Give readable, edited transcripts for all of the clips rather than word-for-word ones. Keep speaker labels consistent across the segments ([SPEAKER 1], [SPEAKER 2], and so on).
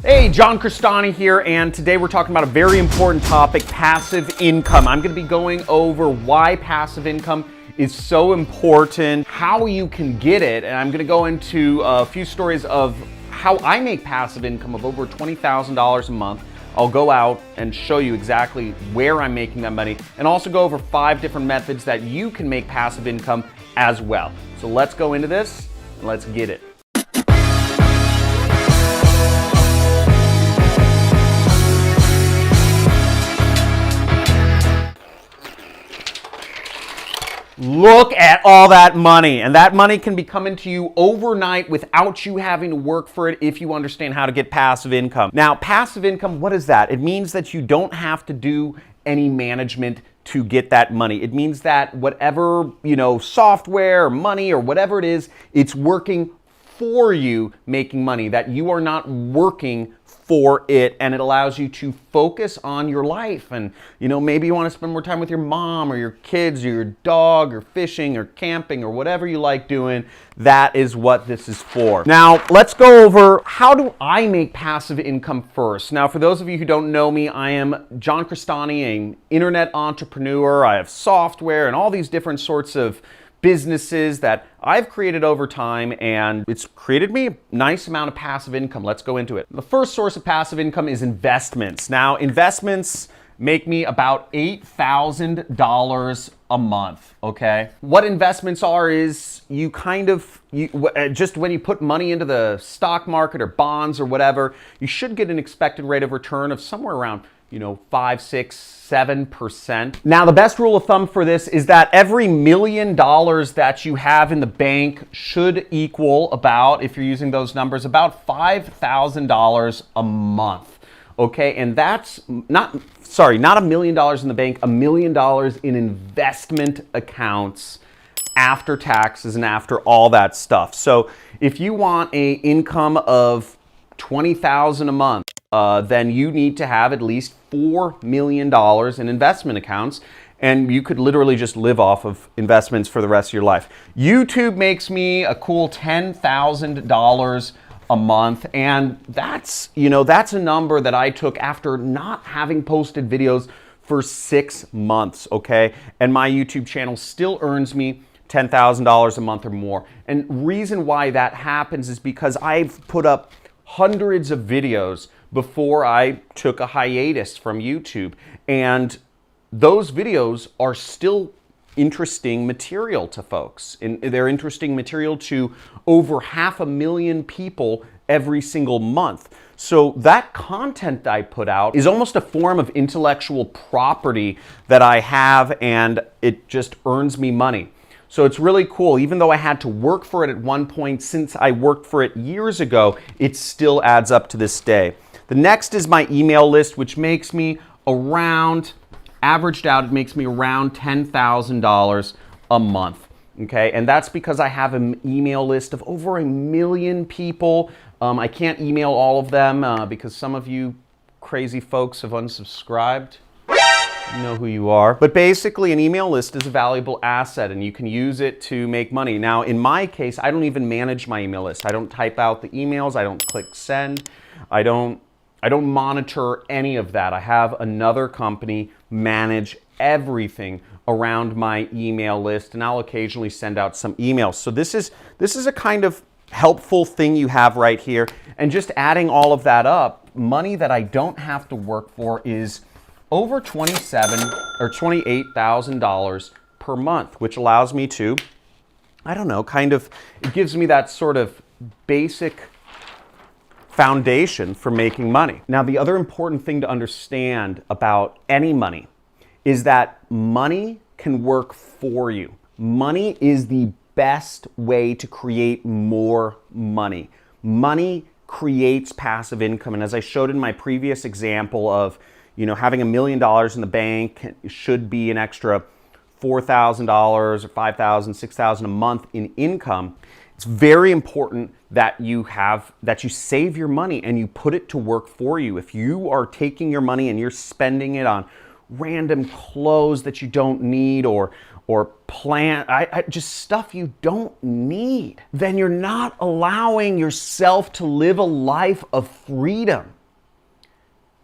[SPEAKER 1] Hey, John Crestani here, and today we're talking about a very important topic, passive income. I'm going to be going over why passive income is so important, how you can get it, and I'm going to go into a few stories of how I make passive income of over $20,000 a month. I'll go out and show you exactly where I'm making that money, and also go over 5 different methods that you can make passive income as well. So let's go into this, and let's get it. Look at all that money, and that money can be coming to you overnight without you having to work for it if you understand how to get passive income. Now, passive income, what is that? It means that you don't have to do any management to get that money. It means that whatever, software or money or whatever it is, it's working for you making money, that you are not working for it, and it allows you to focus on your life. And maybe you want to spend more time with your mom or your kids or your dog or fishing or camping or whatever you like doing. That is what this is for. Now let's go over how do I make passive income first. Now, for those of you who don't know me, I am John Crestani, an internet entrepreneur. I have software and all these different sorts of businesses that I've created over time, and it's created me a nice amount of passive income. Let's go into it. The first source of passive income is investments. Now, investments make me about $8,000 a month, okay? What investments are is just when you put money into the stock market or bonds or whatever, you should get an expected rate of return of somewhere around 5, 6, 7%. Now, the best rule of thumb for this is that every $1 million that you have in the bank should equal about, if you're using those numbers, about $5,000 a month. Okay, and that's not $1 million in the bank, $1 million in investment accounts after taxes and after all that stuff. So if you want an income of $20,000 a month, then you need to have at least $4 million in investment accounts, and you could literally just live off of investments for the rest of your life. YouTube makes me a cool $10,000 a month, and that's a number that I took after not having posted videos for 6 months, okay? And my YouTube channel still earns me $10,000 a month or more. And reason why that happens is because I've put up hundreds of videos before I took a hiatus from YouTube. And those videos are still interesting material to folks. And they're interesting material to over 500,000 people every single month. So that content I put out is almost a form of intellectual property that I have, and it just earns me money. So it's really cool. Even though I had to work for it at one point, since I worked for it years ago, it still adds up to this day. The next is my email list, which makes me averaged out, it makes me around $10,000 a month. Okay, and that's because I have an email list of over 1 million people. I can't email all of them because some of you crazy folks have unsubscribed. You know who you are. But basically, an email list is a valuable asset, and you can use it to make money. Now, in my case, I don't even manage my email list. I don't type out the emails. I don't click send. I don't monitor any of that. I have another company manage everything around my email list, and I'll occasionally send out some emails. So this is a kind of helpful thing you have right here. And just adding all of that up, money that I don't have to work for is over $27,000 or $28,000 per month, which allows me to, it gives me that sort of basic foundation for making money. Now, the other important thing to understand about any money is that money can work for you. Money is the best way to create more money. Money creates passive income, and as I showed in my previous example of having $1 million in the bank should be an extra $4,000 or $5,000, $6,000 a month in income. It's very important that you save your money and you put it to work for you. If you are taking your money and you're spending it on random clothes that you don't need or just stuff you don't need, then you're not allowing yourself to live a life of freedom.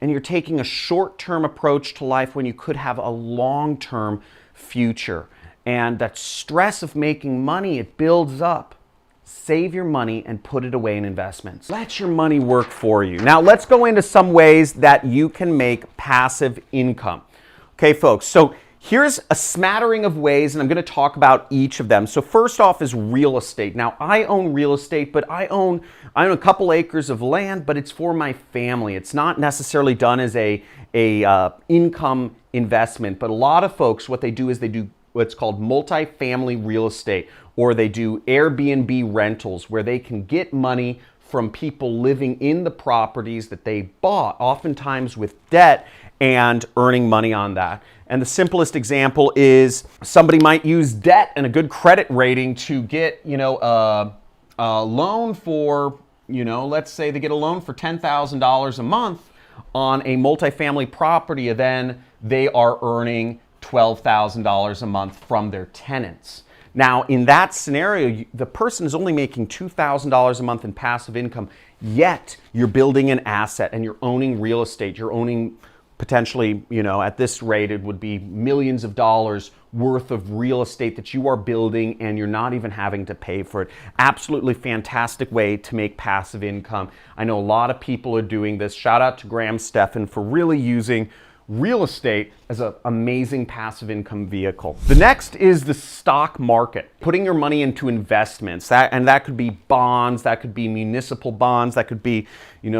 [SPEAKER 1] and you're taking a short-term approach to life when you could have a long-term future. And that stress of making money, it builds up. Save your money and put it away in investments. Let your money work for you. Now let's go into some ways that you can make passive income. Okay, folks, so here's a smattering of ways, and I'm going to talk about each of them. So first off is real estate. Now I own real estate, but I own a couple acres of land, but it's for my family. It's not necessarily done as a income investment, but a lot of folks, what they do is they do what's called multifamily real estate, or they do Airbnb rentals where they can get money from people living in the properties that they bought, oftentimes with debt, and earning money on that. And the simplest example is somebody might use debt and a good credit rating to get, a loan for, let's say they get a loan for $10,000 a month on a multifamily property, and then they are earning $12,000 a month from their tenants. Now, in that scenario, the person is only making $2,000 a month in passive income, yet you're building an asset and you're owning real estate. You're owning potentially, at this rate, it would be millions of dollars worth of real estate that you are building, and you're not even having to pay for it. Absolutely fantastic way to make passive income. I know a lot of people are doing this. Shout out to Graham Stephan for really using real estate as an amazing passive income vehicle. The next is the stock market, putting your money into investments. That could be bonds, that could be municipal bonds, that could be,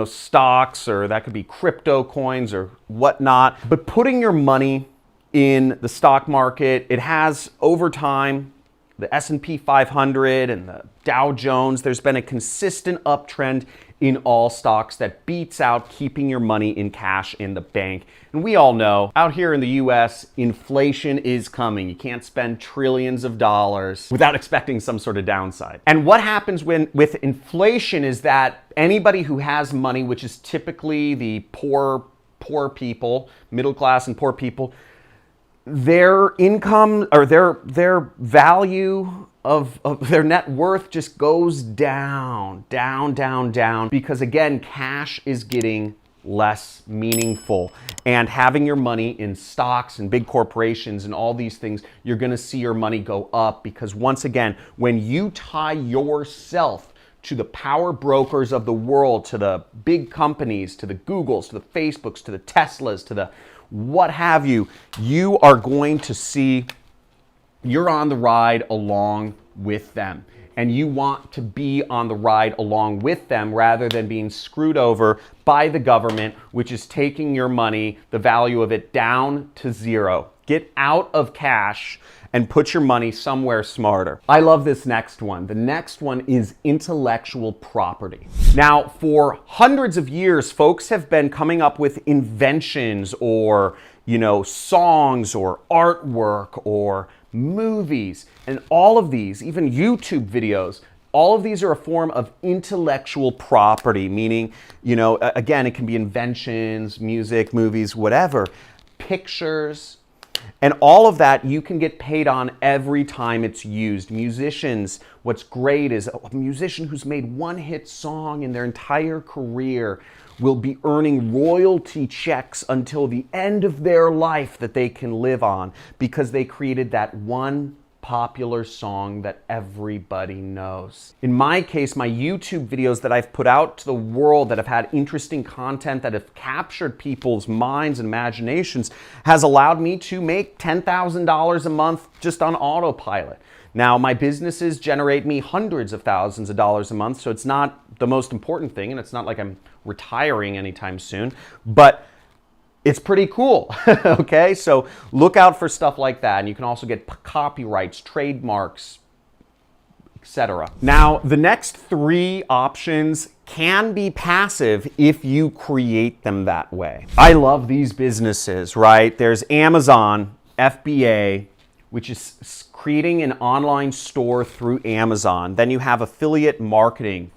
[SPEAKER 1] stocks, or that could be crypto coins or whatnot. But putting your money in the stock market, it has over time, the S&P 500 and the Dow Jones, there's been a consistent uptrend in all stocks that beats out keeping your money in cash in the bank. And we all know, out here in the US, inflation is coming. You can't spend trillions of dollars without expecting some sort of downside. And what happens with inflation is that anybody who has money, which is typically the poor people, middle class and poor people, their income or their value of their net worth just goes down, because again, cash is getting less meaningful. And having your money in stocks and big corporations and all these things, you're gonna see your money go up, because once again, when you tie yourself to the power brokers of the world, to the big companies, to the Googles, to the Facebooks, to the Teslas, to the what have you, you are going to see you're on the ride along with them. And you want to be on the ride along with them rather than being screwed over by the government, which is taking your money, the value of it, down to zero. Get out of cash and put your money somewhere smarter. I love this next one. The next one is intellectual property. Now, for hundreds of years, folks have been coming up with inventions or, songs or artwork or movies, and all of these, even YouTube videos, all of these are a form of intellectual property, meaning, again, it can be inventions, music, movies, whatever, pictures, and all of that you can get paid on every time it's used. Musicians, what's great is a musician who's made one hit song in their entire career will be earning royalty checks until the end of their life that they can live on, because they created that one popular song that everybody knows. In my case, my YouTube videos that I've put out to the world that have had interesting content that have captured people's minds and imaginations has allowed me to make $10,000 a month just on autopilot. Now, my businesses generate me hundreds of thousands of dollars a month, so it's not the most important thing, and it's not like I'm retiring anytime soon, but it's pretty cool, okay? So look out for stuff like that, and you can also get copyrights, trademarks, etc. Now, the next three options can be passive if you create them that way. I love these businesses, right? There's Amazon, FBA, which is creating an online store through Amazon. Then you have affiliate marketing,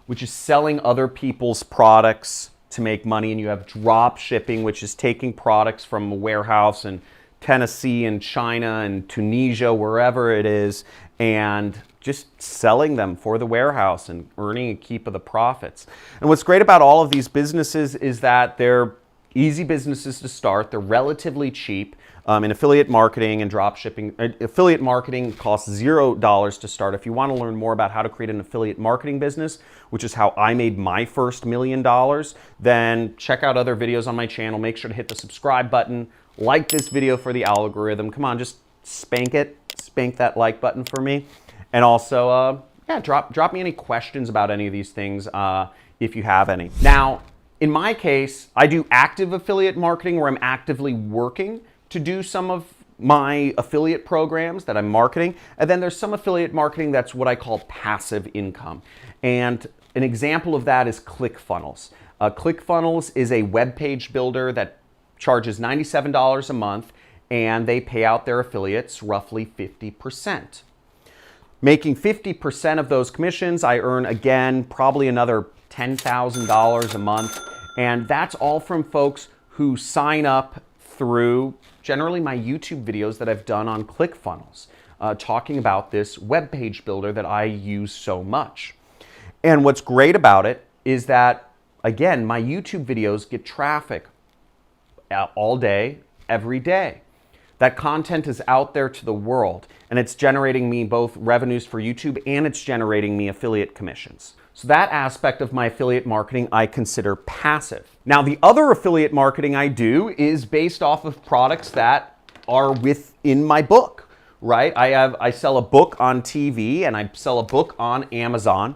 [SPEAKER 1] which is selling other people's products to make money. And you have drop shipping, which is taking products from a warehouse in Tennessee and China and Tunisia, wherever it is, and just selling them for the warehouse and earning a keep of the profits. And what's great about all of these businesses is that they're easy businesses to start. They're relatively cheap. In affiliate marketing and drop shipping, affiliate marketing costs $0 to start. If you want to learn more about how to create an affiliate marketing business, which is how I made my first $1 million, then check out other videos on my channel. Make sure to hit the subscribe button, like this video for the algorithm. Come on, just spank it, spank that like button for me. And also, yeah, drop me any questions about any of these things if you have any. Now, in my case, I do active affiliate marketing where I'm actively working to do some of my affiliate programs that I'm marketing. And then there's some affiliate marketing that's what I call passive income. And an example of that is ClickFunnels. ClickFunnels is a web page builder that charges $97 a month, and they pay out their affiliates roughly 50%. Making 50% of those commissions, I earn, again, probably another $10,000 a month. And that's all from folks who sign up through generally my YouTube videos that I've done on ClickFunnels, talking about this web page builder that I use so much. And what's great about it is that, again, my YouTube videos get traffic all day, every day. That content is out there to the world, and it's generating me both revenues for YouTube and it's generating me affiliate commissions. So that aspect of my affiliate marketing I consider passive. Now, the other affiliate marketing I do is based off of products that are within my book, right? I sell a book on TV and I sell a book on Amazon.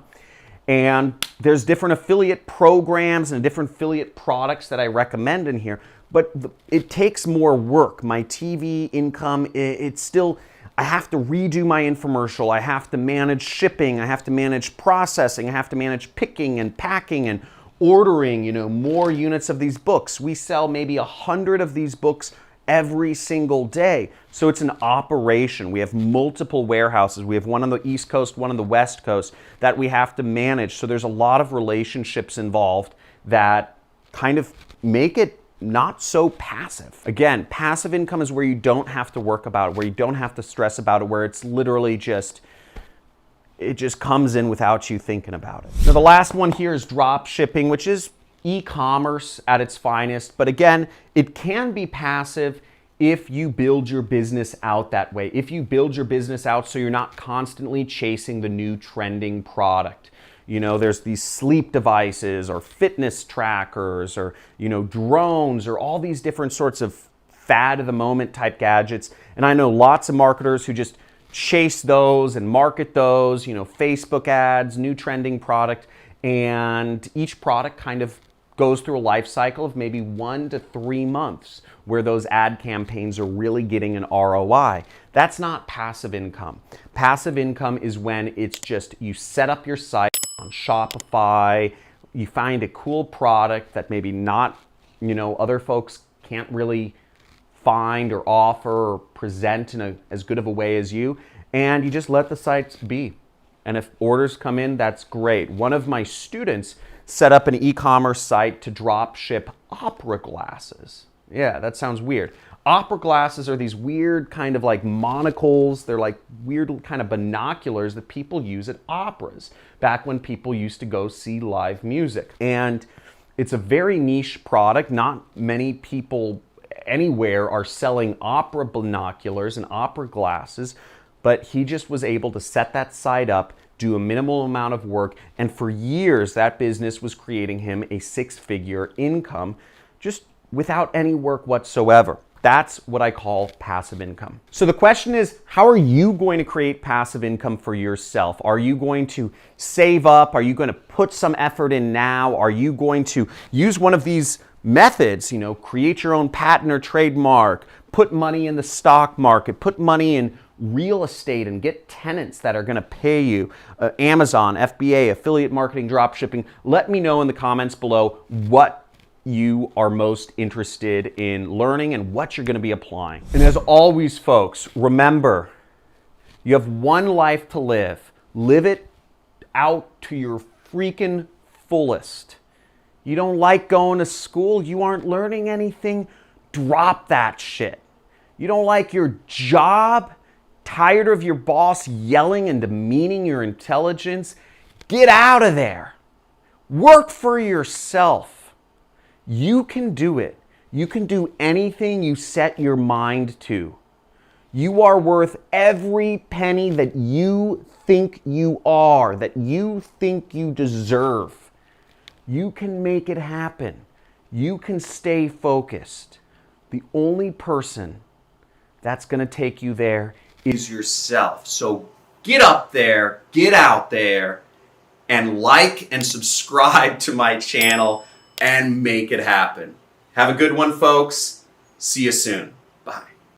[SPEAKER 1] And there's different affiliate programs and different affiliate products that I recommend in here, but it takes more work. My TV income, it's still, I have to redo my infomercial. I have to manage shipping. I have to manage processing. I have to manage picking and packing and ordering, more units of these books. We sell maybe 100 of these books every single day. So it's an operation. We have multiple warehouses. We have one on the East Coast, one on the West Coast that we have to manage. So there's a lot of relationships involved that kind of make it not so passive. Again, passive income is where you don't have to work about it, where you don't have to stress about it, where it's literally it just comes in without you thinking about it. Now, the last one here is drop shipping, which is e-commerce at its finest. But again, it can be passive if you build your business out that way. If you build your business out so you're not constantly chasing the new trending product. There's these sleep devices or fitness trackers or, drones or all these different sorts of fad of the moment type gadgets. And I know lots of marketers who just chase those and market those, Facebook ads, new trending product. And each product kind of goes through a life cycle of maybe 1 to 3 months where those ad campaigns are really getting an ROI. That's not passive income. Passive income is when it's just you set up your site on Shopify, you find a cool product that maybe not, other folks can't really find or offer or present in as good of a way as you, and you just let the sites be. And if orders come in, that's great. One of my students set up an e-commerce site to drop ship opera glasses. Yeah, that sounds weird. Opera glasses are these weird kind of like monocles. They're like weird kind of binoculars that people use at operas back when people used to go see live music. And it's a very niche product. Not many people anywhere are selling opera binoculars and opera glasses, but he just was able to set that site up, do a minimal amount of work, and for years that business was creating him a 6-figure income just without any work whatsoever. That's what I call passive income. So the question is, how are you going to create passive income for yourself? Are you going to save up? Are you going to put some effort in now? Are you going to use one of these methods, create your own patent or trademark, put money in the stock market, put money in real estate and get tenants that are going to pay you, Amazon, FBA, affiliate marketing, drop shipping? Let me know in the comments below what you are most interested in learning and what you're going to be applying. And as always, folks, remember, you have one life to live. Live it out to your freaking fullest. You don't like going to school? You aren't learning anything? Drop that shit. You don't like your job? Tired of your boss yelling and demeaning your intelligence? Get out of there. Work for yourself. You can do it. You can do anything you set your mind to. You are worth every penny that you think you are, that you think you deserve. You can make it happen. You can stay focused. The only person that's going to take you there is yourself. So get up there, get out there, and like and subscribe to my channel and make it happen. Have a good one, folks. See you soon.